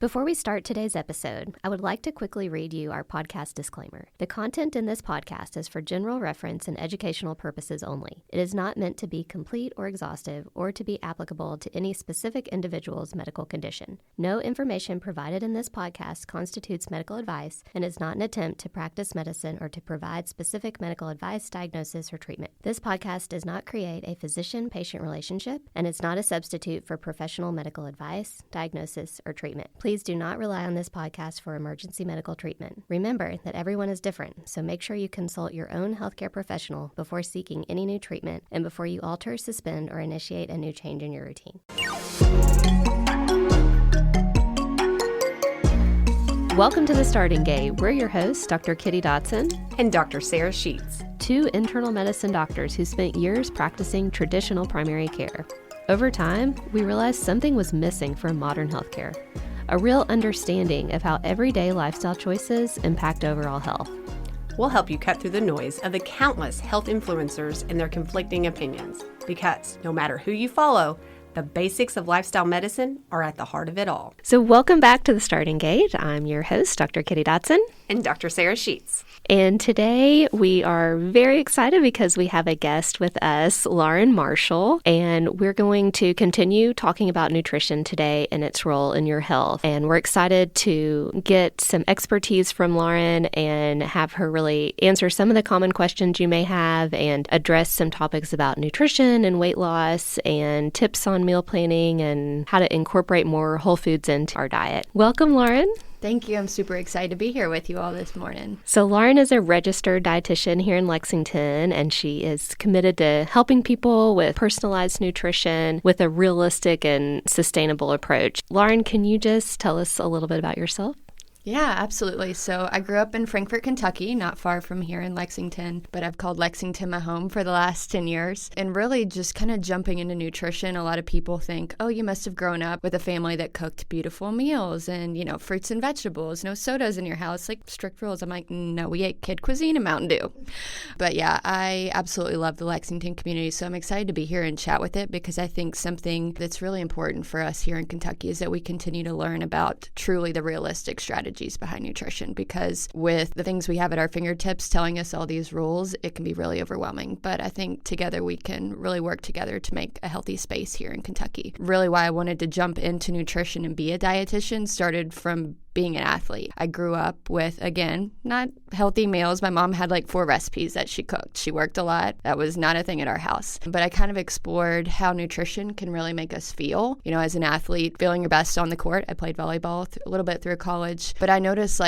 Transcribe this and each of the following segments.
Before we start today's episode, I would like to quickly read you our podcast disclaimer. The content in this podcast is for general reference and educational purposes only. It is not meant to be complete or exhaustive or to be applicable to any specific individual's medical condition. No information provided in this podcast constitutes medical advice and is not an attempt to practice medicine or to provide specific medical advice, diagnosis, or treatment. This podcast does not create a physician-patient relationship and is not a substitute for professional medical advice, diagnosis, or treatment. Please do not rely on this podcast for emergency medical treatment. Remember that everyone is different, so make sure you consult your own healthcare professional before seeking any new treatment and before you alter, suspend, or initiate a new change in your routine. Welcome to The Starting Gate. We're your hosts, Dr. Kitty Dotson and Dr. Sarah Sheets, two internal medicine doctors who spent years practicing traditional primary care. Over time, we realized something was missing from modern healthcare. A real understanding of how everyday lifestyle choices impact overall health. We'll help you cut through the noise of the countless health influencers and their conflicting opinions, because no matter who you follow, the basics of lifestyle medicine are at the heart of it all. So welcome back to The Starting Gate. I'm your host, Dr. Kitty Dotson. And Dr. Sarah Sheets. And today we are very excited because we have a guest with us, Lauren Marshall, and we're going to continue talking about nutrition today and its role in your health. And we're excited to get some expertise from Lauren and have her really answer some of the common questions you may have and address some topics about nutrition and weight loss and tips on meal planning and how to incorporate more whole foods into our diet. Welcome, Lauren. Thank you. I'm super excited to be here with you all this morning. So Lauren is a registered dietitian here in Lexington, and she is committed to helping people with personalized nutrition with a realistic and sustainable approach. Lauren, can you just tell us a little bit about yourself? Yeah, absolutely. So I grew up in Frankfort, Kentucky, not far from here in Lexington, but I've called Lexington my home for the last 10 years. And really just kind of jumping into nutrition, a lot of people think, oh, you must have grown up with a family that cooked beautiful meals and, fruits and vegetables, no sodas in your house, like strict rules. I'm like, no, we ate kid cuisine and Mountain Dew. But yeah, I absolutely love the Lexington community. So I'm excited to be here and chat with it because I think something that's really important for us here in Kentucky is that we continue to learn about truly the realistic strategies behind nutrition, because with the things we have at our fingertips telling us all these rules, it can be really overwhelming. But I think together we can really work together to make a healthy space here in Kentucky. Really why I wanted to jump into nutrition and be a dietitian started from being an athlete. I grew up with, again, not healthy meals. My mom had like 4 recipes that she cooked. She worked a lot. That was not a thing at our house. But I kind of explored how nutrition can really make us feel. As an athlete, feeling your best on the court. I played volleyball a little bit through college. But I noticed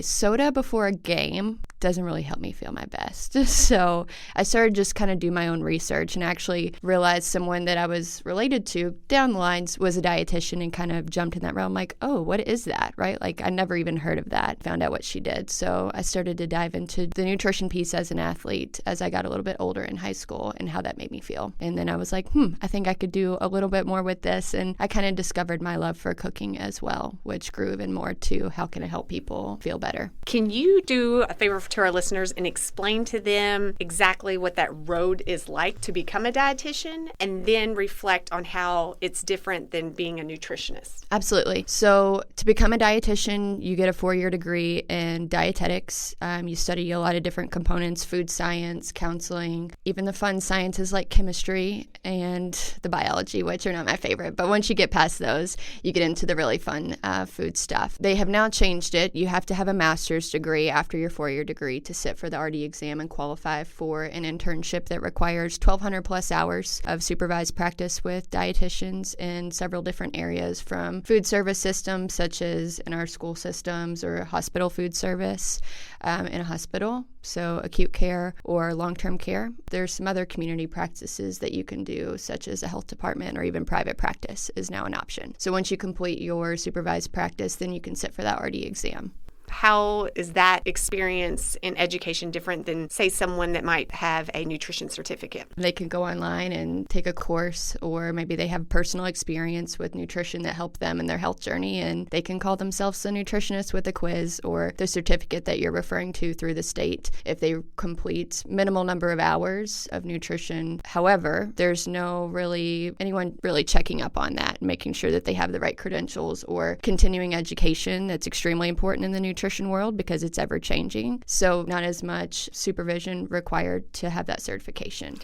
soda before a game doesn't really help me feel my best. So I started just kind of do my own research and actually realized someone that I was related to down the lines was a dietitian and kind of jumped in that realm like, oh, what is that, right? I never even heard of that, found out what she did. So I started to dive into the nutrition piece as an athlete as I got a little bit older in high school and how that made me feel. And then I was like, I think I could do a little bit more with this. And I kind of discovered my love for cooking as well, which grew even more to how can I help people feel better. Can you do a favor to our listeners and explain to them exactly what that road is like to become a dietitian and then reflect on how it's different than being a nutritionist? Absolutely. So to become a dietitian, you get a 4-year degree in dietetics. You study a lot of different components, food science, counseling, even the fun sciences like chemistry and the biology, which are not my favorite. But once you get past those, you get into the really fun food stuff. They have now changed it. You have to have a master's degree after your 4-year degree to sit for the RD exam and qualify for an internship that requires 1,200 plus hours of supervised practice with dietitians in several different areas, from food service systems such as in our school systems or hospital food service in a hospital, so acute care or long-term care. There's some other community practices that you can do, such as a health department or even private practice is now an option. So once you complete your supervised practice, then you can sit for that RD exam. How is that experience in education different than, say, someone that might have a nutrition certificate? They can go online and take a course, or maybe they have personal experience with nutrition that helped them in their health journey, and they can call themselves a nutritionist with a quiz or the certificate that you're referring to through the state if they complete minimal number of hours of nutrition. However, there's no really anyone really checking up on that, making sure that they have the right credentials or continuing education. That's extremely important in the nutrition world because it's ever changing. So not as much supervision required to have that certification.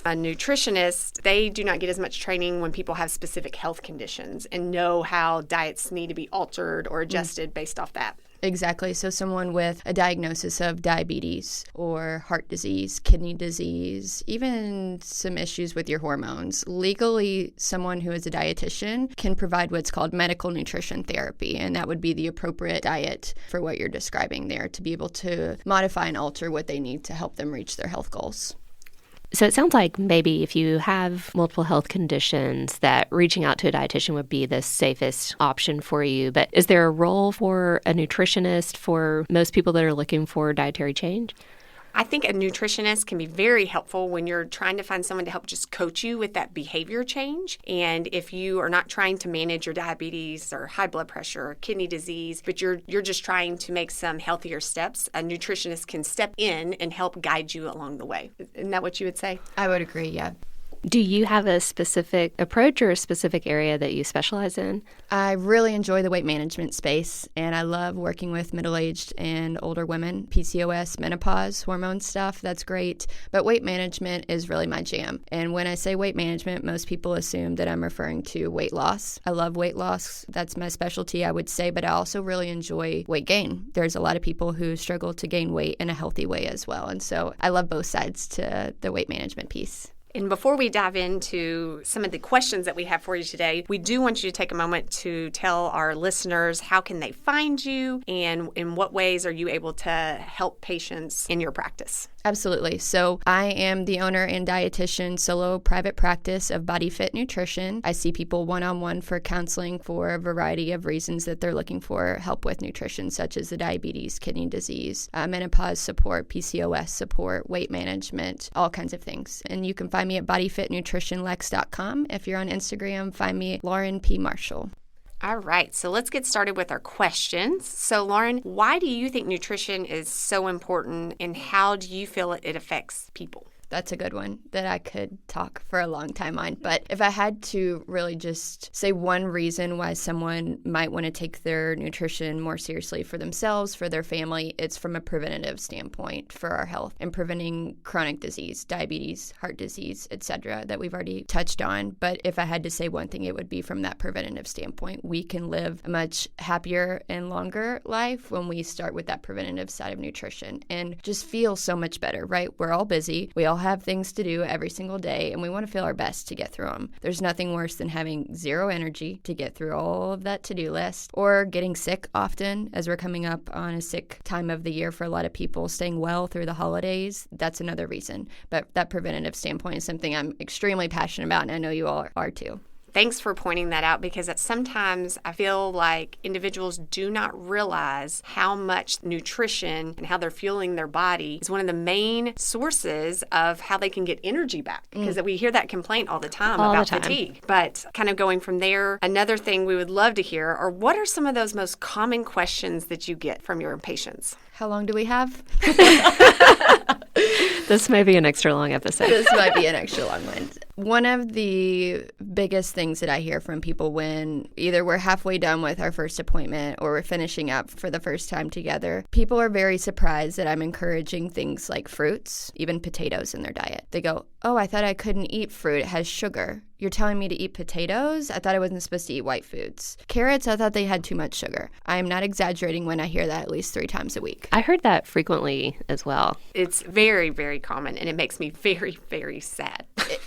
A nutritionist, they do not get as much training when people have specific health conditions and know how diets need to be altered or adjusted based off that. Exactly. So someone with a diagnosis of diabetes or heart disease, kidney disease, even some issues with your hormones. Legally, someone who is a dietitian can provide what's called medical nutrition therapy, and that would be the appropriate diet for what you're describing there to be able to modify and alter what they need to help them reach their health goals. So it sounds like maybe if you have multiple health conditions that reaching out to a dietitian would be the safest option for you. But is there a role for a nutritionist for most people that are looking for dietary change? I think a nutritionist can be very helpful when you're trying to find someone to help just coach you with that behavior change. And if you are not trying to manage your diabetes or high blood pressure or kidney disease, but you're just trying to make some healthier steps, a nutritionist can step in and help guide you along the way. Isn't that what you would say? I would agree, yeah. Do you have a specific approach or a specific area that you specialize in? I really enjoy the weight management space, and I love working with middle-aged and older women. PCOS, menopause, hormone stuff, that's great. But weight management is really my jam. And when I say weight management, most people assume that I'm referring to weight loss. I love weight loss. That's my specialty, I would say, but I also really enjoy weight gain. There's a lot of people who struggle to gain weight in a healthy way as well. And so I love both sides to the weight management piece. And before we dive into some of the questions that we have for you today, we do want you to take a moment to tell our listeners how can they find you and in what ways are you able to help patients in your practice? Absolutely. So I am the owner and dietitian solo private practice of Body Fit Nutrition. I see people one-on-one for counseling for a variety of reasons that they're looking for help with nutrition, such as the diabetes, kidney disease, menopause support, PCOS support, weight management, all kinds of things. And you can find me at bodyfitnutritionlex.com. If you're on Instagram, find me at Lauren P. Marshall. All right, so let's get started with our questions. So, Lauren, why do you think nutrition is so important, and how do you feel it affects people? That's a good one that I could talk for a long time on. But if I had to really just say one reason why someone might want to take their nutrition more seriously for themselves, for their family, it's from a preventative standpoint for our health and preventing chronic disease, diabetes, heart disease, etc., that we've already touched on. But if I had to say one thing, it would be from that preventative standpoint. We can live a much happier and longer life when we start with that preventative side of nutrition and just feel so much better, right? We're all busy. We all have things to do every single day, and we want to feel our best to get through them. There's nothing worse than having zero energy to get through all of that to-do list, or getting sick often, as we're coming up on a sick time of the year for a lot of people, staying well through the holidays. That's another reason. But that preventative standpoint is something I'm extremely passionate about, and I know you all are too. Thanks for pointing that out, because sometimes I feel like individuals do not realize how much nutrition and how they're fueling their body is one of the main sources of how they can get energy back. Because we hear that complaint all the time about fatigue. But kind of going from there, another thing we would love to hear are what are some of those most common questions that you get from your patients? How long do we have? This may be an extra long episode. This might be an extra long one. One of the biggest things that I hear from people when either we're halfway done with our first appointment or we're finishing up for the first time together, people are very surprised that I'm encouraging things like fruits, even potatoes in their diet. They go, "Oh, I thought I couldn't eat fruit. It has sugar. You're telling me to eat potatoes? I thought I wasn't supposed to eat white foods. Carrots, I thought they had too much sugar." I am not exaggerating when I hear that at least 3 times a week. I heard that frequently as well. It's very, very common, and it makes me very, very sad.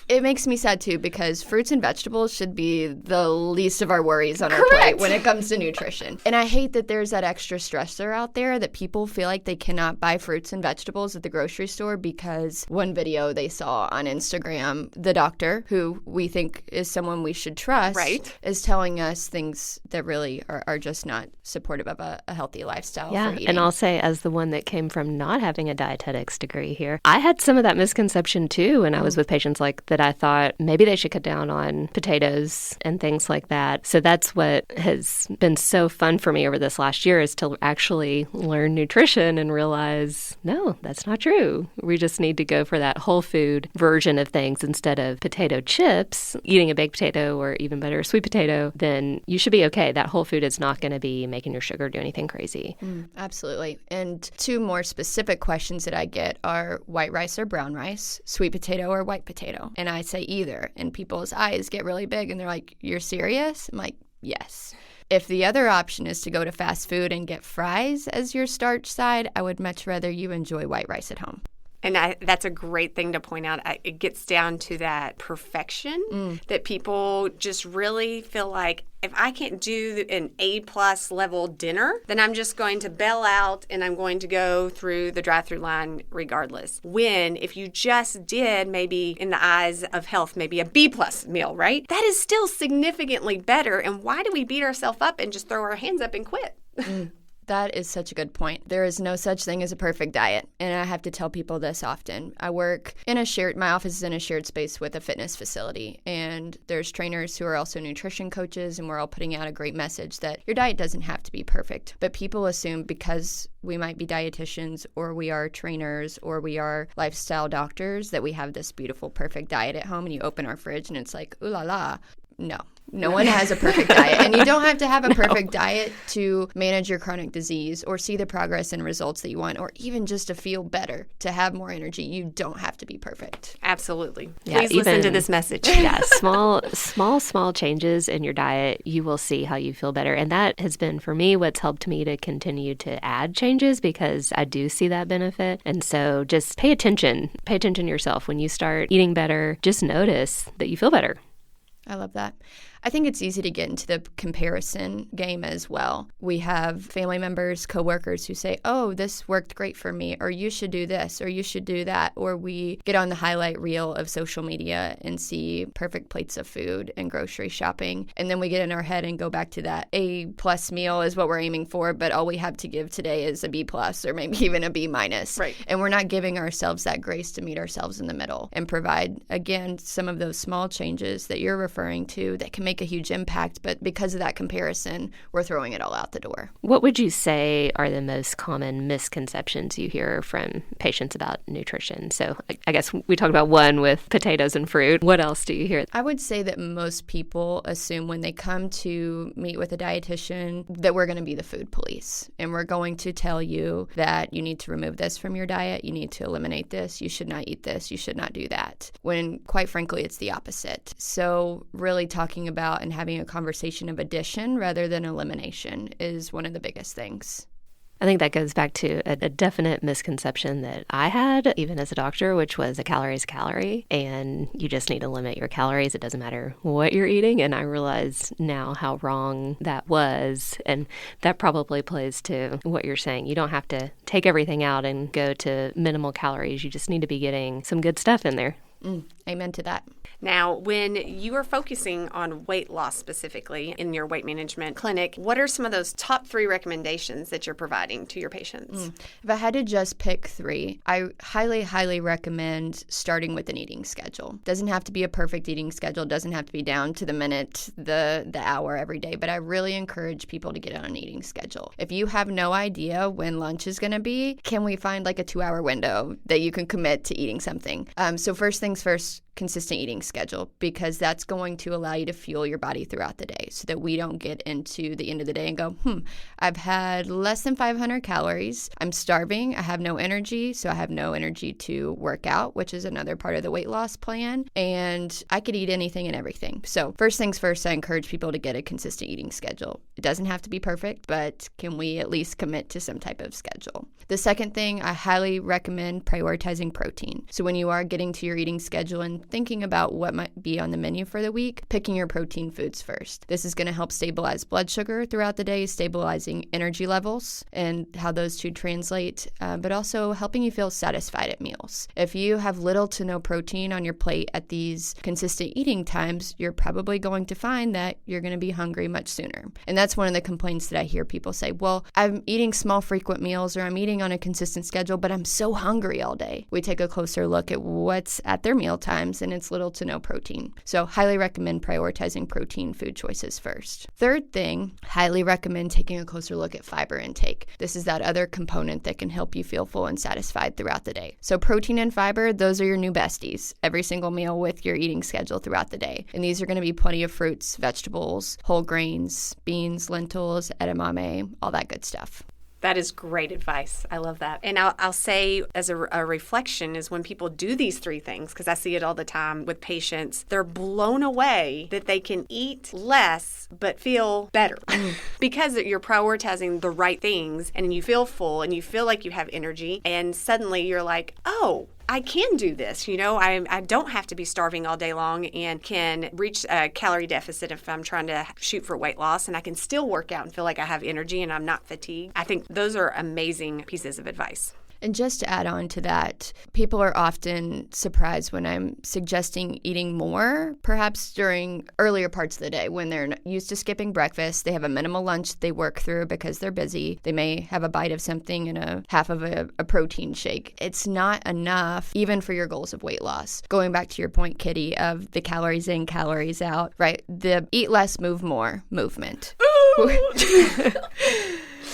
It makes me sad too, because fruits and vegetables should be the least of our worries on our Correct. plate when it comes to nutrition. And I hate that there's that extra stressor out there that people feel like they cannot buy fruits and vegetables at the grocery store because one video they saw on Instagram, the doctor, who we think is someone we should trust, Right. is telling us things that really are just not supportive of a healthy lifestyle for eating. And I'll say, as the one that came from not having a dietetics degree here, I had some of that misconception too when I was with patients, like that I thought maybe they should cut down on potatoes and things like that. So that's what has been so fun for me over this last year, is to actually learn nutrition and realize, no, that's not true. We just need to go for that whole food version of things instead of potato chips. Eating a baked potato, or even better, a sweet potato, then you should be okay. That whole food is not going to be making your sugar do anything crazy. Absolutely. And two more specific questions that I get are white rice or brown rice, sweet potato or white potato. And I say either. And people's eyes get really big and they're like, you're serious? I'm like, yes. If the other option is to go to fast food and get fries as your starch side, I would much rather you enjoy white rice at home. And that's a great thing to point out. It gets down to that perfection that people just really feel like, if I can't do an A+ level dinner, then I'm just going to bail out and I'm going to go through the drive-through line regardless. When if you just did, maybe in the eyes of health, maybe a B+ meal, right? That is still significantly better. And why do we beat ourselves up and just throw our hands up and quit? That is such a good point. There is no such thing as a perfect diet. And I have to tell people this often. I work in my office is in a shared space with a fitness facility. And there's trainers who are also nutrition coaches. And we're all putting out a great message that your diet doesn't have to be perfect. But people assume because we might be dietitians or we are trainers or we are lifestyle doctors that we have this beautiful, perfect diet at home. And you open our fridge and it's like, ooh la la. No one has a perfect diet. And you don't have to have a perfect diet to manage your chronic disease or see the progress and results that you want, or even just to feel better, to have more energy. You don't have to be perfect. Absolutely. Yeah, Please listen to this message. Yeah, small changes in your diet, you will see how you feel better. And that has been, for me, what's helped me to continue to add changes, because I do see that benefit. And so just pay attention to yourself. When you start eating better, just notice that you feel better. I love that. I think it's easy to get into the comparison game as well. We have family members, coworkers who say, oh, this worked great for me, or you should do this, or you should do that. Or we get on the highlight reel of social media and see perfect plates of food and grocery shopping. And then we get in our head and go back to that A+ meal is what we're aiming for, but all we have to give today is a B+ or maybe even a B-. Right. And we're not giving ourselves that grace to meet ourselves in the middle and provide, again, some of those small changes that you're referring to that can make a huge impact, but because of that comparison, we're throwing it all out the door. What would you say are the most common misconceptions you hear from patients about nutrition? So I guess we talked about one with potatoes and fruit. What else do you hear? I would say that most people assume when they come to meet with a dietitian that we're going to be the food police, and we're going to tell you that you need to remove this from your diet, you need to eliminate this, you should not eat this, you should not do that, when quite frankly it's the opposite. So really talking about and having a conversation of addition rather than elimination is one of the biggest things. I think that goes back to a definite misconception that I had, even as a doctor, which was a calorie is a calorie, and you just need to limit your calories. It doesn't matter what you're eating. And I realize now how wrong that was. And that probably plays to what you're saying. You don't have to take everything out and go to minimal calories. You just need to be getting some good stuff in there. Amen to that. Now, when you are focusing on weight loss specifically in your weight management clinic, what are some of those top 3 recommendations that you're providing to your patients? If I had to just pick 3, I highly, highly recommend starting with an eating schedule. Doesn't have to be a perfect eating schedule. Doesn't have to be down to the minute, the hour every day. But I really encourage people to get on an eating schedule. If you have no idea when lunch is going to be, can we find like a 2-hour window that you can commit to eating something? So first things first, consistent eating schedule, because that's going to allow you to fuel your body throughout the day so that we don't get into the end of the day and go, I've had less than 500 calories. I'm starving. I have no energy. So I have no energy to work out, which is another part of the weight loss plan. And I could eat anything and everything. So first things first, I encourage people to get a consistent eating schedule. It doesn't have to be perfect, but can we at least commit to some type of schedule? The second thing, I highly recommend prioritizing protein. So when you are getting to your eating schedule and thinking about what might be on the menu for the week, picking your protein foods first. This is going to help stabilize blood sugar throughout the day, stabilizing energy levels and how those two translate, but also helping you feel satisfied at meals. If you have little to no protein on your plate at these consistent eating times, you're probably going to find that you're going to be hungry much sooner. And that's one of the complaints that I hear people say, well, I'm eating small frequent meals or I'm eating on a consistent schedule, but I'm so hungry all day. We take a closer look at what's at their meal times, and it's little to no protein. So highly recommend prioritizing protein food choices first. Third thing, highly recommend taking a closer look at fiber intake. This is that other component that can help you feel full and satisfied throughout the day. So protein and fiber, those are your new besties. Every single meal with your eating schedule throughout the day. And these are going to be plenty of fruits, vegetables, whole grains, beans, lentils, edamame, all that good stuff. That is great advice. I love that. And I'll say as a reflection is when people do these three things, because I see it all the time with patients, they're blown away that they can eat less but feel better because you're prioritizing the right things and you feel full and you feel like you have energy. And suddenly you're like, oh, I can do this. I don't have to be starving all day long and can reach a calorie deficit if I'm trying to shoot for weight loss, and I can still work out and feel like I have energy and I'm not fatigued. I think those are amazing pieces of advice. And just to add on to that, people are often surprised when I'm suggesting eating more, perhaps during earlier parts of the day when they're used to skipping breakfast. They have a minimal lunch that they work through because they're busy. They may have a bite of something and a half of a protein shake. It's not enough, even for your goals of weight loss. Going back to your point, Kitty, of the calories in, calories out, right? The eat less, move more movement.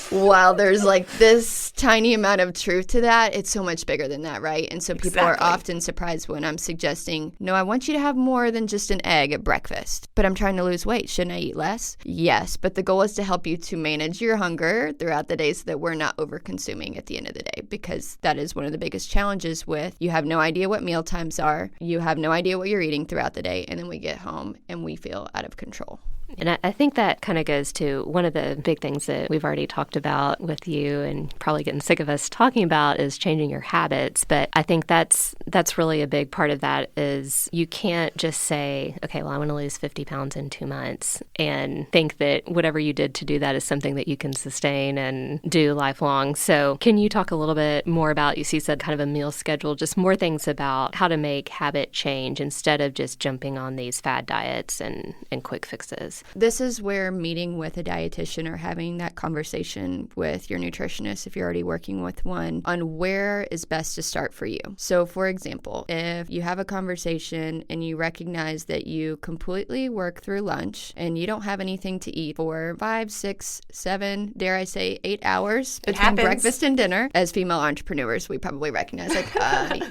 While there's like this tiny amount of truth to that, it's so much bigger than that, right? And so people are often surprised when I'm suggesting, no, I want you to have more than just an egg at breakfast, but I'm trying to lose weight. Shouldn't I eat less? Yes, but the goal is to help you to manage your hunger throughout the day so that we're not over-consuming at the end of the day, because that is one of the biggest challenges with you have no idea what meal times are, you have no idea what you're eating throughout the day, and then we get home and we feel out of control. And I think that kind of goes to one of the big things that we've already talked about with you and probably getting sick of us talking about is changing your habits. But I think that's really a big part of that is you can't just say, okay, well, I want to lose 50 pounds in 2 months and think that whatever you did to do that is something that you can sustain and do lifelong. So can you talk a little bit more about, you said kind of a meal schedule, just more things about how to make habit change instead of just jumping on these fad diets and quick fixes? This is where meeting with a dietitian or having that conversation with your nutritionist, if you're already working with one, on where is best to start for you. So, for example, if you have a conversation and you recognize that you completely work through lunch and you don't have anything to eat for 5, 6, 7, dare I say 8 hours between breakfast and dinner, as female entrepreneurs, we probably recognize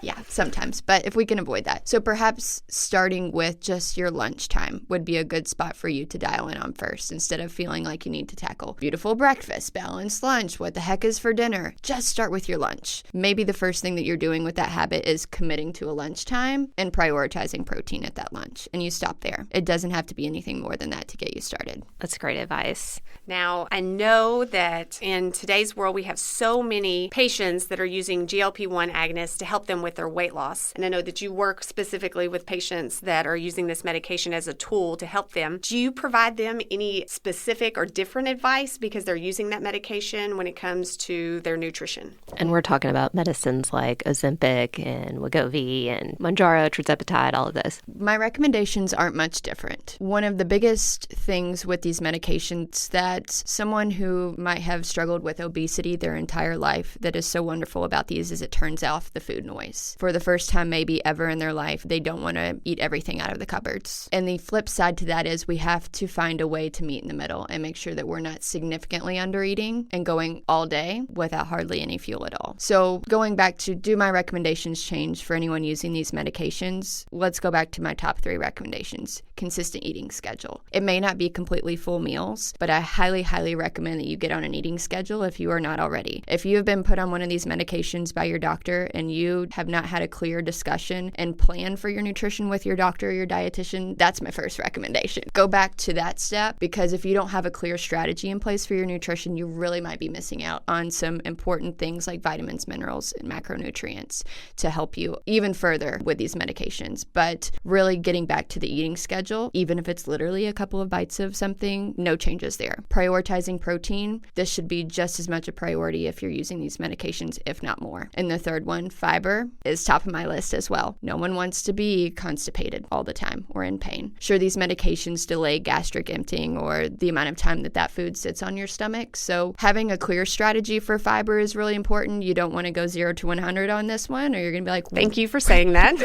yeah, sometimes, but if we can avoid that. So perhaps starting with just your lunchtime would be a good spot for you to dial in on first, instead of feeling like you need to tackle beautiful breakfast, balanced lunch, what the heck is for dinner. Just start with your lunch. Maybe the first thing that you're doing with that habit is committing to a lunchtime and prioritizing protein at that lunch, and you stop there. It doesn't have to be anything more than that to get you started. That's great advice. Now, I know that in today's world, we have so many patients that are using GLP-1 agonists to help them with their weight loss. And I know that you work specifically with patients that are using this medication as a tool to help them. Do you provide them any specific or different advice because they're using that medication when it comes to their nutrition? And we're talking about medicines like Ozempic and Wegovy and Mounjaro, tirzepatide, all of this. My recommendations aren't much different. One of the biggest things with these medications that someone who might have struggled with obesity their entire life that is so wonderful about these is it turns off the food noise. For the first time maybe ever in their life, they don't want to eat everything out of the cupboards. And the flip side to that is we have to find a way to meet in the middle and make sure that we're not significantly under eating and going all day without hardly any fuel at all. So going back to, do my recommendations change for anyone using these medications? Let's go back to my top 3 recommendations. Consistent eating schedule. It may not be completely full meals, but I highly, highly recommend that you get on an eating schedule if you are not already. If you have been put on one of these medications by your doctor and you have not had a clear discussion and plan for your nutrition with your doctor or your dietitian, that's my first recommendation. Go back to to that step, because if you don't have a clear strategy in place for your nutrition, you really might be missing out on some important things like vitamins, minerals, and macronutrients to help you even further with these medications. But really getting back to the eating schedule, even if it's literally a couple of bites of something, no changes there. Prioritizing protein, this should be just as much a priority if you're using these medications, if not more. And the third one, fiber, is top of my list as well. No one wants to be constipated all the time or in pain. Sure, these medications delay gastric emptying or the amount of time that food sits on your stomach. So having a clear strategy for fiber is really important. You don't want to go 0 to 100 on this one, or you're going to be like, thank you for saying that.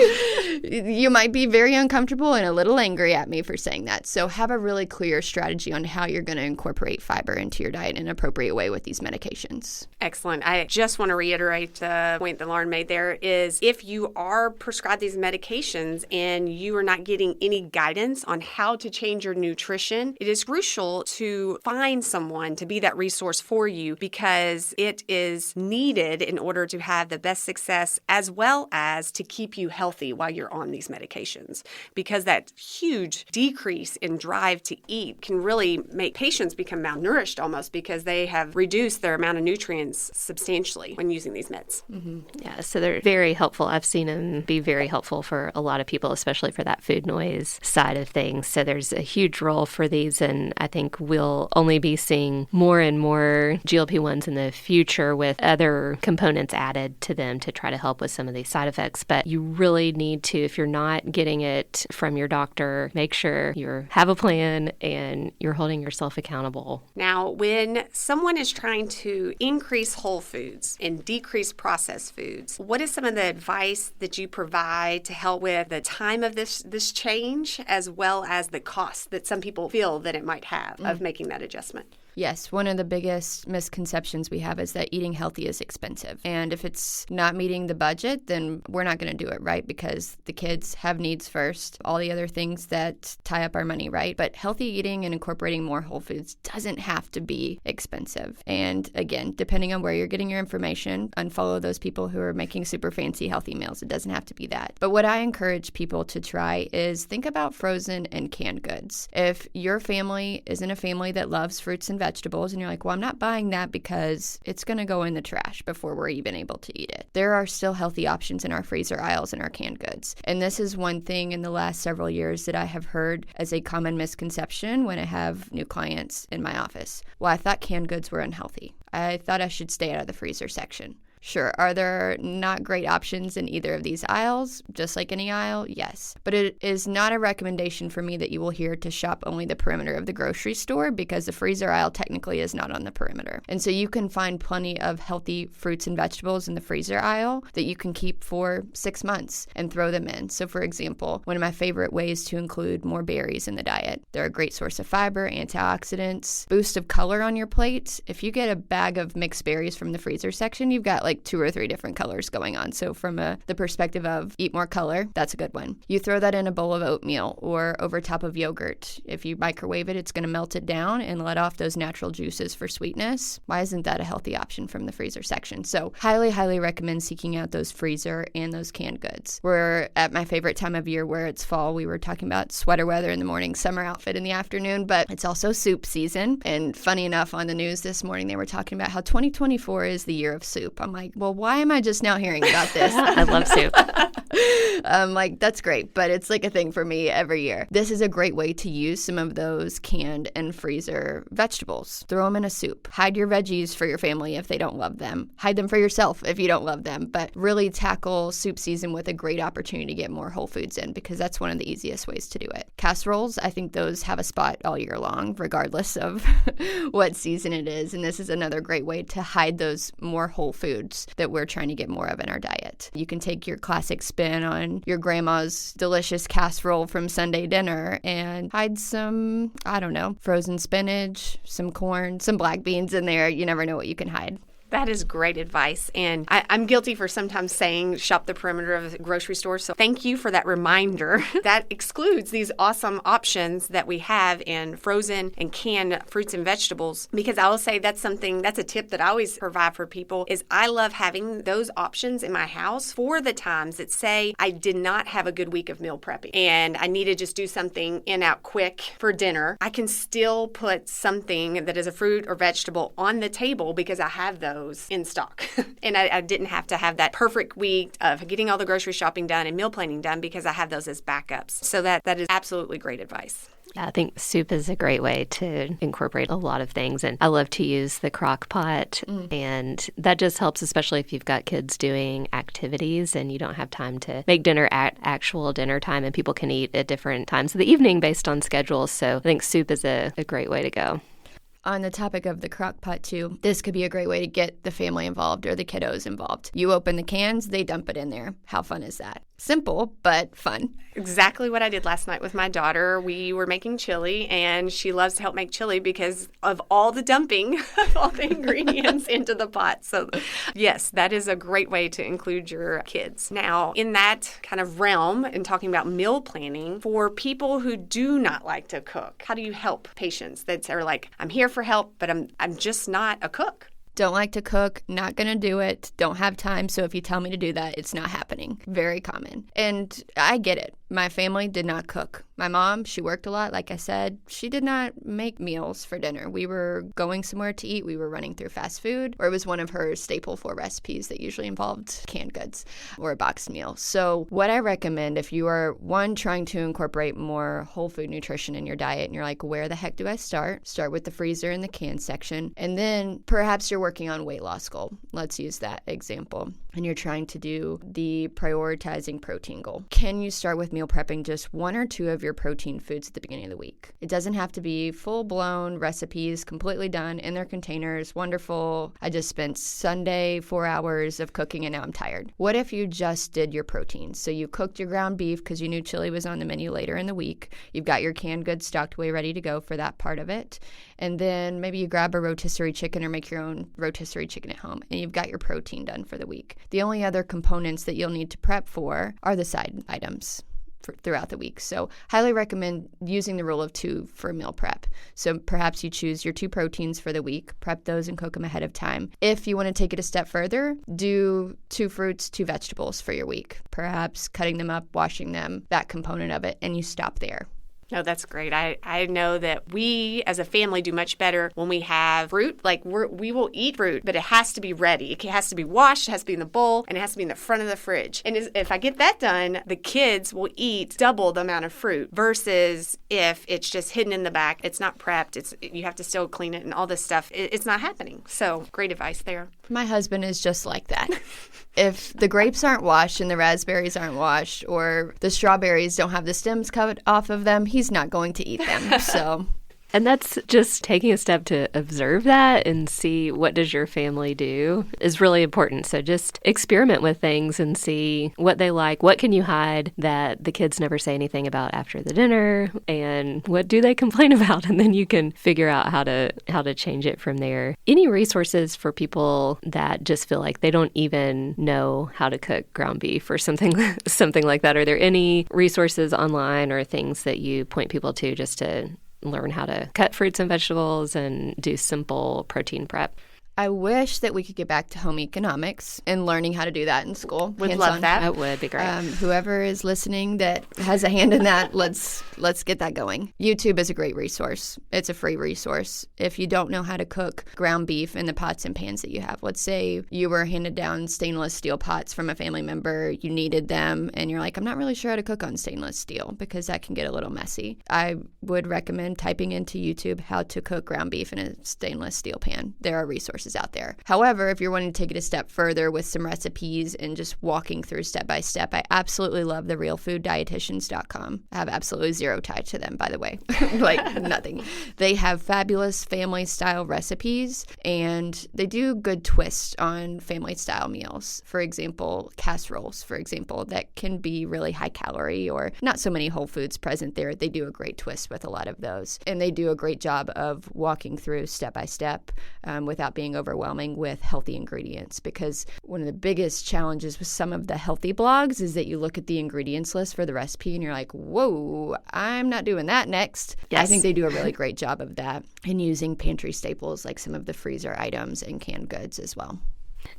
You might be very uncomfortable and a little angry at me for saying that. So have a really clear strategy on how you're going to incorporate fiber into your diet in an appropriate way with these medications. Excellent. I just want to reiterate the point that Lauren made there is if you are prescribed these medications and you are not getting any guidance on how to change your nutrition, it is crucial to find someone to be that resource for you, because it is needed in order to have the best success as well as to keep you healthy while you're on these medications, because that huge decrease in drive to eat can really make patients become malnourished almost, because they have reduced their amount of nutrients substantially when using these meds. Mm-hmm. Yeah, so they're very helpful. I've seen them be very helpful for a lot of people, especially for that food noise side of things. So there's a huge role for these, and I think we'll only be seeing more and more GLP-1s in the future with other components added to them to try to help with some of these side effects. But you really need to, if you're not getting it from your doctor, make sure you have a plan and you're holding yourself accountable. Now, when someone is trying to increase whole foods and decrease processed foods, what is some of the advice that you provide to help with the time of this change, as well as the cost that some people feel that it might have of making that adjustment? Yes, one of the biggest misconceptions we have is that eating healthy is expensive. And if it's not meeting the budget, then we're not going to do it, right? Because the kids have needs first, all the other things that tie up our money, right? But healthy eating and incorporating more whole foods doesn't have to be expensive. And again, depending on where you're getting your information, unfollow those people who are making super fancy healthy meals. It doesn't have to be that. But what I encourage people to try is think about frozen and canned goods. If your family isn't a family that loves fruits and vegetables, and you're like, well, I'm not buying that because it's going to go in the trash before we're even able to eat it. There are still healthy options in our freezer aisles and our canned goods. And this is one thing in the last several years that I have heard as a common misconception when I have new clients in my office. Well, I thought canned goods were unhealthy. I thought I should stay out of the freezer section. Sure, are there not great options in either of these aisles? Just like any aisle? Yes. But it is not a recommendation for me that you will hear to shop only the perimeter of the grocery store, because the freezer aisle technically is not on the perimeter. And so you can find plenty of healthy fruits and vegetables in the freezer aisle that you can keep for 6 months and throw them in. So for example, one of my favorite ways to include more berries in the diet. They're a great source of fiber, antioxidants, boost of color on your plate. If you get a bag of mixed berries from the freezer section, you've got like 2 or 3 different colors going on. So from the perspective of eat more color, that's a good one. You throw that in a bowl of oatmeal or over top of yogurt. If you microwave it, it's going to melt it down and let off those natural juices for sweetness. Why isn't that a healthy option from the freezer section? So highly, highly recommend seeking out those freezer and those canned goods. We're at my favorite time of year where it's fall. We were talking about sweater weather in the morning, summer outfit in the afternoon, but it's also soup season. And funny enough, on the news this morning, they were talking about how 2024 is the year of soup. I'm like, well, why am I just now hearing about this? I love soup. I'm like, that's great, but it's like a thing for me every year. This is a great way to use some of those canned and freezer vegetables. Throw them in a soup. Hide your veggies for your family if they don't love them. Hide them for yourself if you don't love them, but really tackle soup season with a great opportunity to get more whole foods in, because that's one of the easiest ways to do it. Casseroles, I think those have a spot all year long, regardless of what season it is. And this is another great way to hide those more whole foods that we're trying to get more of in our diet. You can take your classic spin on your grandma's delicious casserole from Sunday dinner and hide some, I don't know, frozen spinach, some corn, some black beans in there. You never know what you can hide. That is great advice. And I'm guilty for sometimes saying shop the perimeter of the grocery store. So thank you for that reminder. That excludes these awesome options that we have in frozen and canned fruits and vegetables. Because I will say that's a tip that I always provide for people is I love having those options in my house for the times that say I did not have a good week of meal prepping and I need to just do something in out quick for dinner. I can still put something that is a fruit or vegetable on the table because I have those in stock. And I didn't have to have that perfect week of getting all the grocery shopping done and meal planning done because I have those as backups. So that is absolutely great advice. I think soup is a great way to incorporate a lot of things. And I love to use the crock pot. And that just helps, especially if you've got kids doing activities and you don't have time to make dinner at actual dinner time and people can eat at different times of the evening based on schedules. So I think soup is a great way to go. On the topic of the crock pot, too, this could be a great way to get the family involved or the kiddos involved. You open the cans, they dump it in there. How fun is that? Simple, but fun. Exactly what I did last night with my daughter. We were making chili, and she loves to help make chili because of all the dumping of all the ingredients into the pot. So, yes, that is a great way to include your kids. Now, in that kind of realm, and talking about meal planning, for people who do not like to cook, how do you help patients that are like, I'm here for help, but I'm just not a cook? Don't like to cook, not going to do it, don't have time, so if you tell me to do that, it's not happening. Very common. And I get it. My family did not cook. My mom, she worked a lot, like I said. She did not make meals for dinner. We were going somewhere to eat. We were running through fast food, or it was one of her staple 4 recipes that usually involved canned goods or a boxed meal. So what I recommend if you are, one, trying to incorporate more whole food nutrition in your diet, and you're like, where the heck do I start? Start with the freezer and the can section. And then perhaps you're working on weight loss goal. Let's use that example. And you're trying to do the prioritizing protein goal. Can you start with meal prepping just 1 or 2 of your protein foods at the beginning of the week? It doesn't have to be full-blown recipes, completely done in their containers. Wonderful. I just spent Sunday 4 hours of cooking and now I'm tired. What if you just did your proteins? So you cooked your ground beef because you knew chili was on the menu later in the week. You've got your canned goods stocked away ready to go for that part of it. And then maybe you grab a rotisserie chicken or make your own rotisserie chicken at home and you've got your protein done for the week. The only other components that you'll need to prep for are the side items throughout the week. So highly recommend using the rule of 2 for meal prep. So perhaps you choose your 2 proteins for the week, prep those and cook them ahead of time. If you want to take it a step further, do 2 fruits, 2 vegetables for your week. Perhaps cutting them up, washing them, that component of it, and you stop there. Oh, that's great. I know that we as a family do much better when we have fruit. Like we will eat fruit, but it has to be ready. It has to be washed, it has to be in the bowl, and it has to be in the front of the fridge. And if I get that done, the kids will eat double the amount of fruit versus if it's just hidden in the back, it's not prepped, you have to still clean it and all this stuff. It's not happening. So great advice there. My husband is just like that. If the grapes aren't washed and the raspberries aren't washed or the strawberries don't have the stems cut off of them, he's not going to eat them. So And that's just taking a step to observe that and see what does your family do is really important. So just experiment with things and see what they like. What can you hide that the kids never say anything about after the dinner? And what do they complain about? And then you can figure out how to change it from there. Any resources for people that just feel like they don't even know how to cook ground beef or something like that? Are there any resources online or things that you point people to just to learn how to cut fruits and vegetables and do simple protein prep? I wish that we could get back to home economics and learning how to do that in school. Would love that. That would be great. Whoever is listening that has a hand in that, let's get that going. YouTube is a great resource. It's a free resource. If you don't know how to cook ground beef in the pots and pans that you have, let's say you were handed down stainless steel pots from a family member, you needed them, and you're like, I'm not really sure how to cook on stainless steel because that can get a little messy. I would recommend typing into YouTube how to cook ground beef in a stainless steel pan. There are resources out there. However, if you're wanting to take it a step further with some recipes and just walking through step by step, I absolutely love the realfooddietitians.com. I have absolutely zero tie to them, by the way. Like nothing. They have fabulous family style recipes and they do good twists on family style meals. For example, casseroles, for example, that can be really high calorie or not so many whole foods present there. They do a great twist with a lot of those. And they do a great job of walking through step by step without being feeling overwhelming with healthy ingredients, because one of the biggest challenges with some of the healthy blogs is that you look at the ingredients list for the recipe and you're like, whoa, I'm not doing that next. Yes. I think they do a really great job of that and using pantry staples like some of the freezer items and canned goods as well.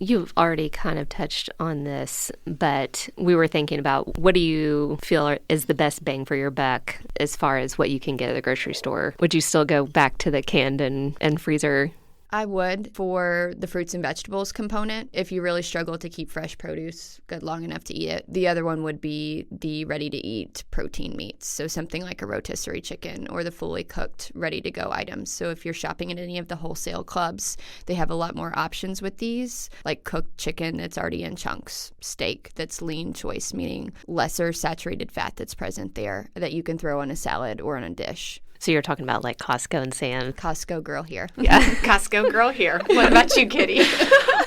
You've already kind of touched on this, but we were thinking about, what do you feel is the best bang for your buck as far as what you can get at the grocery store? Would you still go back to the canned and freezer? I would for the fruits and vegetables component. If you really struggle to keep fresh produce good long enough to eat it. The other one would be the ready-to-eat protein meats. So something like a rotisserie chicken or the fully cooked, ready-to-go items. So if you're shopping at any of the wholesale clubs, they have a lot more options with these, like cooked chicken that's already in chunks, steak that's lean choice, meaning lesser saturated fat that's present there that you can throw on a salad or on a dish. So you're talking about like Costco and Sam. Costco girl here. Yeah, Costco girl here. What about you, Kitty?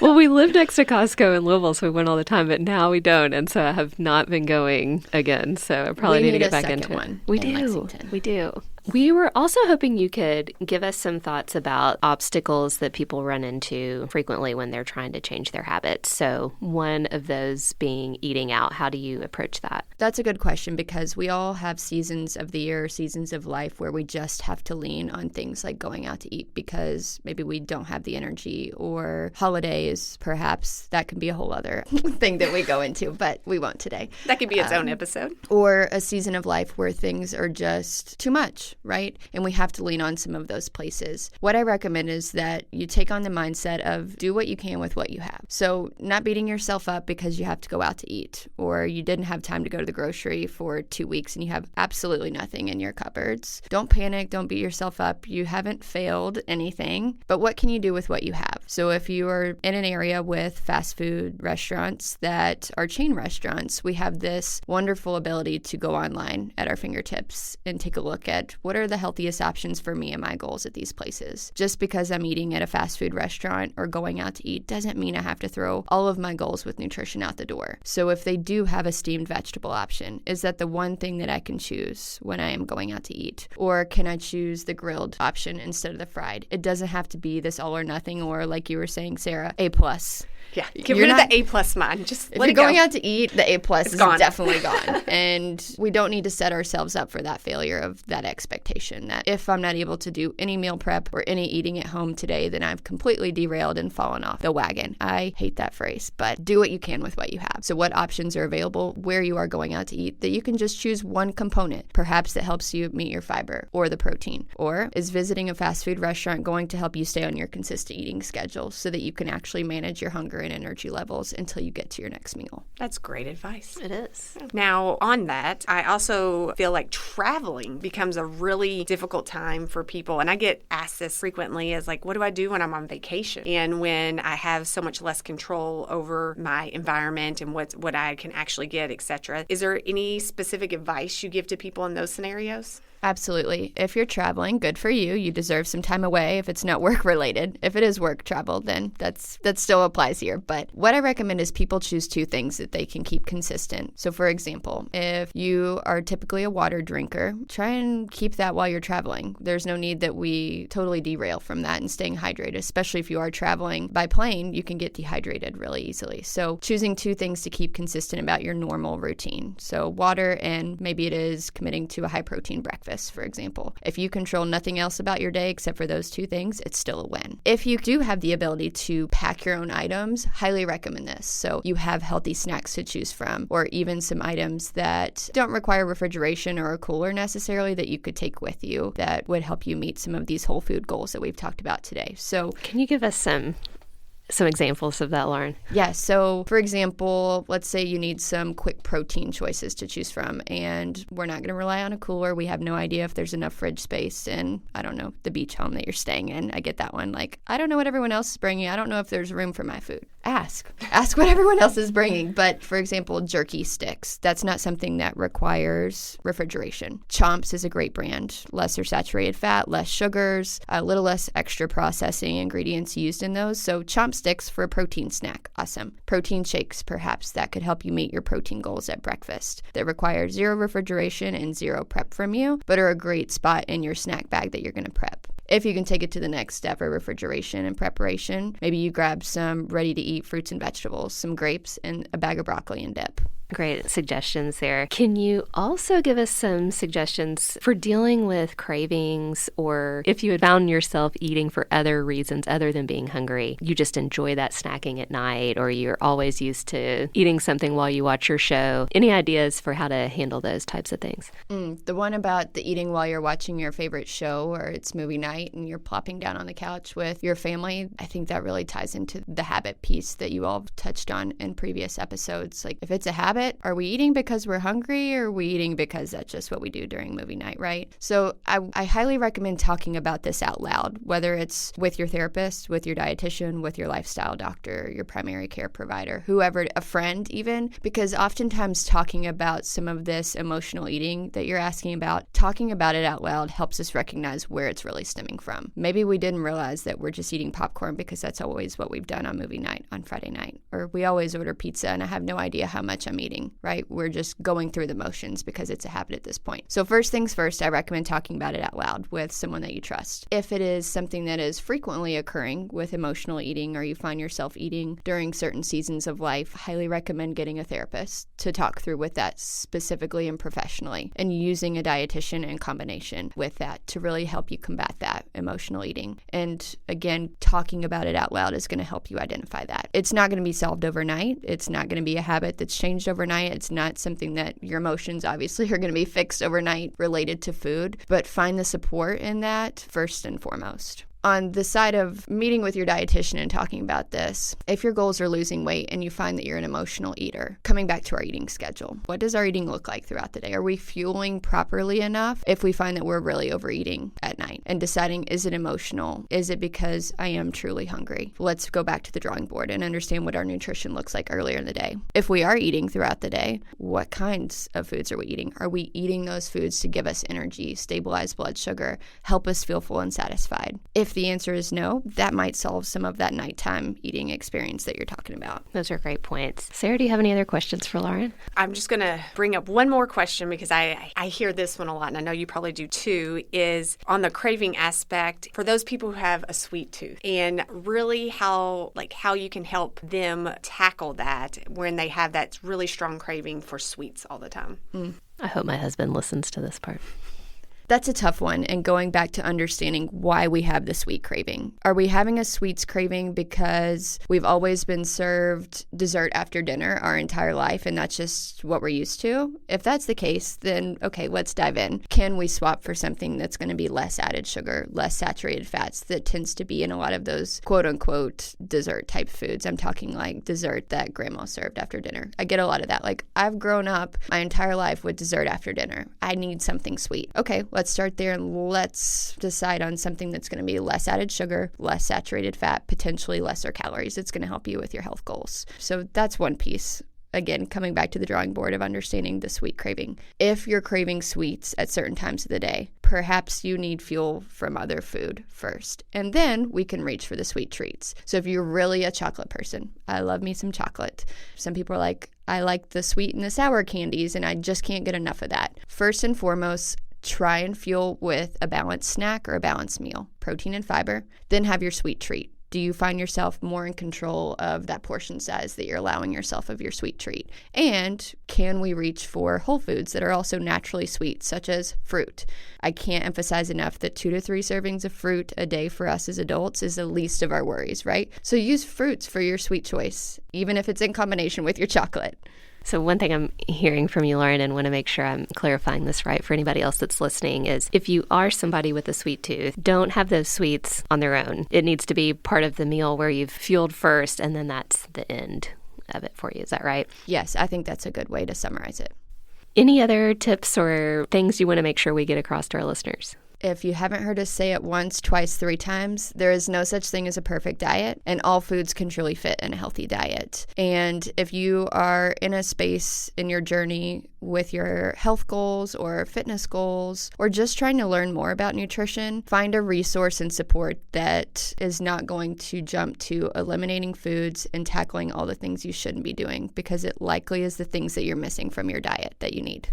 Well, we live next to Costco in Louisville, so we went all the time, but now we don't, and so I have not been going again. So I probably need to get back into it. We do. We were also hoping you could give us some thoughts about obstacles that people run into frequently when they're trying to change their habits. So one of those being eating out. How do you approach that? That's a good question, because we all have seasons of the year, seasons of life where we just have to lean on things like going out to eat because maybe we don't have the energy, or holidays, perhaps. That can be a whole other thing that we go into, but we won't today. That could be its own episode. Or a season of life where things are just too much, right? And we have to lean on some of those places. What I recommend is that you take on the mindset of do what you can with what you have. So not beating yourself up because you have to go out to eat, or you didn't have time to go to the grocery for 2 weeks and you have absolutely nothing in your cupboards. Don't panic. Don't beat yourself up. You haven't failed anything, but what can you do with what you have? So if you are in an area with fast food restaurants that are chain restaurants, we have this wonderful ability to go online at our fingertips and take a look at what are the healthiest options for me and my goals at these places. Just because I'm eating at a fast food restaurant or going out to eat doesn't mean I have to throw all of my goals with nutrition out the door. So if they do have a steamed vegetable option, is that the one thing that I can choose when I am going out to eat? Or can I choose the grilled option instead of the fried? It doesn't have to be this all or nothing, or like you were saying, Sarah, A+. Yeah, get rid of the A+ mind. Just if let you're it go. going out to eat, the A+ is gone. definitely gone. And we don't need to set ourselves up for that failure of that expectation that if I'm not able to do any meal prep or any eating at home today, then I've completely derailed and fallen off the wagon. I hate that phrase, but do what you can with what you have. So what options are available where you are going out to eat that you can just choose one component, perhaps that helps you meet your fiber or the protein? Or is visiting a fast food restaurant going to help you stay on your consistent eating schedule so that you can actually manage your hunger and energy levels until you get to your next meal? That's great advice. It is. Now, on that, I also feel like traveling becomes a really difficult time for people. And I get asked this frequently as like, what do I do when I'm on vacation? And when I have so much less control over my environment and what I can actually get, etc. Is there any specific advice you give to people in those scenarios? Absolutely. If you're traveling, good for you. You deserve some time away if it's not work related. If it is work travel, then that still applies here. But what I recommend is people choose two things that they can keep consistent. So for example, if you are typically a water drinker, try and keep that while you're traveling. There's no need that we totally derail from that and staying hydrated, especially if you are traveling by plane, you can get dehydrated really easily. So choosing two things to keep consistent about your normal routine. So water, and maybe it is committing to a high protein breakfast, for example. If you control nothing else about your day except for those two things, it's still a win. If you do have the ability to pack your own items, highly recommend this. So you have healthy snacks to choose from, or even some items that don't require refrigeration or a cooler necessarily that you could take with you that would help you meet some of these whole food goals that we've talked about today. So can you give us some examples of that, Lauren? Yeah. So, for example, let's say you need some quick protein choices to choose from, and we're not going to rely on a cooler. We have no idea if there's enough fridge space in, I don't know, the beach home that you're staying in. I get that one. Like, I don't know what everyone else is bringing. I don't know if there's room for my food. Ask what everyone else is bringing. But, for example, jerky sticks. That's not something that requires refrigeration. Chomps is a great brand. Lesser saturated fat, less sugars, a little less extra processing ingredients used in those. So, Chomps sticks for a protein snack. Awesome. Protein shakes, perhaps, that could help you meet your protein goals at breakfast. That require zero refrigeration and zero prep from you, but are a great spot in your snack bag that you're going to prep. If you can take it to the next step of refrigeration and preparation, maybe you grab some ready-to-eat fruits and vegetables, some grapes, and a bag of broccoli and dip. Great suggestions there. Can you also give us some suggestions for dealing with cravings, or if you had found yourself eating for other reasons other than being hungry, you just enjoy that snacking at night, or you're always used to eating something while you watch your show? Any ideas for how to handle those types of things? The one about the eating while you're watching your favorite show or it's movie night and you're plopping down on the couch with your family, I think that really ties into the habit piece that you all touched on in previous episodes. Like, if it's a habit, are we eating because we're hungry, or are we eating because that's just what we do during movie night, right? So I highly recommend talking about this out loud, whether it's with your therapist, with your dietitian, with your lifestyle doctor, your primary care provider, whoever, a friend even, because oftentimes talking about some of this emotional eating that you're asking about, talking about it out loud helps us recognize where it's really stemming from. Maybe we didn't realize that we're just eating popcorn because that's always what we've done on movie night on Friday night, or we always order pizza and I have no idea how much I'm eating, right? We're just going through the motions because it's a habit at this point. So first things first, I recommend talking about it out loud with someone that you trust. If it is something that is frequently occurring with emotional eating, or you find yourself eating during certain seasons of life, I highly recommend getting a therapist to talk through with that specifically and professionally, and using a dietitian in combination with that to really help you combat that emotional eating. And again, talking about it out loud is going to help you identify that. It's not going to be solved overnight. It's not going to be a habit that's changed overnight. It's not something that your emotions obviously are going to be fixed overnight related to food, but find the support in that first and foremost. On the side of meeting with your dietitian and talking about this, if your goals are losing weight and you find that you're an emotional eater, coming back to our eating schedule, what does our eating look like throughout the day? Are we fueling properly enough if we find that we're really overeating at night? And deciding, is it emotional? Is it because I am truly hungry? Let's go back to the drawing board and understand what our nutrition looks like earlier in the day. If we are eating throughout the day, what kinds of foods are we eating? Are we eating those foods to give us energy, stabilize blood sugar, help us feel full and satisfied? If the answer is no, that might solve some of that nighttime eating experience that you're talking about. Those are great points. Sarah, do you have any other questions for Lauren? I'm just going to bring up one more question because I hear this one a lot, and I know you probably do too, is on the craving aspect for those people who have a sweet tooth, and really how you can help them tackle that when they have that really strong craving for sweets all the time. I hope my husband listens to this part. That's a tough one, and going back to understanding why we have the sweet craving. Are we having a sweets craving because we've always been served dessert after dinner our entire life, and that's just what we're used to? If that's the case, then okay, let's dive in. Can we swap for something that's going to be less added sugar, less saturated fats that tends to be in a lot of those quote-unquote dessert-type foods? I'm talking like dessert that grandma served after dinner. I get a lot of that. Like, I've grown up my entire life with dessert after dinner. I need something sweet. Okay, let's start there and let's decide on something that's going to be less added sugar, less saturated fat, potentially lesser calories. It's going to help you with your health goals. So that's one piece. Again, coming back to the drawing board of understanding the sweet craving. If you're craving sweets at certain times of the day, perhaps you need fuel from other food first, and then we can reach for the sweet treats. So if you're really a chocolate person, I love me some chocolate. Some people are like, I like the sweet and the sour candies, and I just can't get enough of that. First and foremost, try and fuel with a balanced snack or a balanced meal, protein and fiber, then have your sweet treat. Do you find yourself more in control of that portion size that you're allowing yourself of your sweet treat? And can we reach for whole foods that are also naturally sweet, such as fruit? I can't emphasize enough that 2 to 3 servings of fruit a day for us as adults is the least of our worries, right? So use fruits for your sweet choice, even if it's in combination with your chocolate. So one thing I'm hearing from you, Lauren, and want to make sure I'm clarifying this right for anybody else that's listening, is if you are somebody with a sweet tooth, don't have those sweets on their own. It needs to be part of the meal where you've fueled first, and then that's the end of it for you. Is that right? Yes, I think that's a good way to summarize it. Any other tips or things you want to make sure we get across to our listeners? If you haven't heard us say it once, twice, 3 times, there is no such thing as a perfect diet, and all foods can truly fit in a healthy diet. And if you are in a space in your journey with your health goals or fitness goals, or just trying to learn more about nutrition, find a resource and support that is not going to jump to eliminating foods and tackling all the things you shouldn't be doing, because it likely is the things that you're missing from your diet that you need.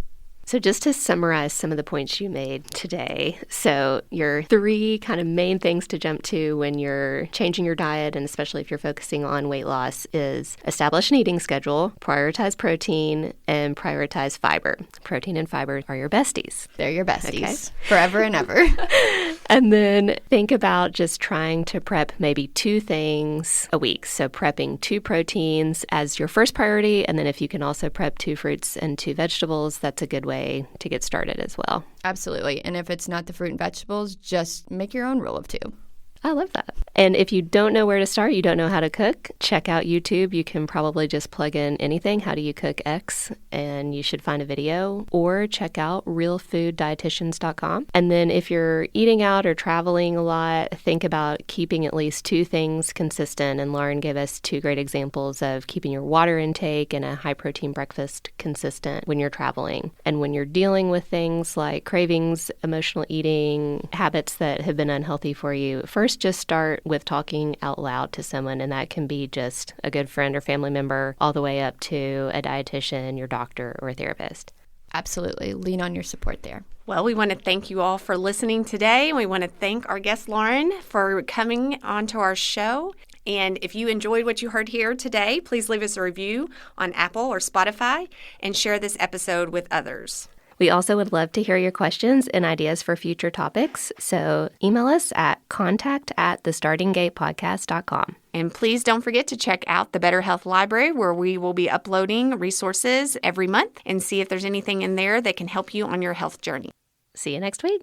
So just to summarize some of the points you made today, so your 3 kind of main things to jump to when you're changing your diet, and especially if you're focusing on weight loss, is establish an eating schedule, prioritize protein, and prioritize fiber. Protein and fiber are your besties. They're your besties. Forever and ever. And then think about just trying to prep maybe 2 things a week. So prepping 2 proteins as your first priority, and then if you can also prep 2 fruits and 2 vegetables, that's a good way to get started as well. Absolutely. And if it's not the fruit and vegetables, just make your own rule of 2. I love that. And if you don't know where to start, you don't know how to cook, check out YouTube. You can probably just plug in anything, how do you cook X, and you should find a video, or check out realfooddietitians.com. And then if you're eating out or traveling a lot, think about keeping at least 2 things consistent. And Lauren gave us 2 great examples of keeping your water intake and a high protein breakfast consistent when you're traveling. And when you're dealing with things like cravings, emotional eating, habits that have been unhealthy for you, first just start with talking out loud to someone, and that can be just a good friend or family member all the way up to a dietitian, your doctor, or a therapist. Absolutely. Lean on your support there. Well, we want to thank you all for listening today. We want to thank our guest, Lauren, for coming onto our show. And if you enjoyed what you heard here today, please leave us a review on Apple or Spotify and share this episode with others. We also would love to hear your questions and ideas for future topics, so email us at contact@thestartinggatepodcast.com. And please don't forget to check out the Better Health Library, where we will be uploading resources every month, and see if there's anything in there that can help you on your health journey. See you next week.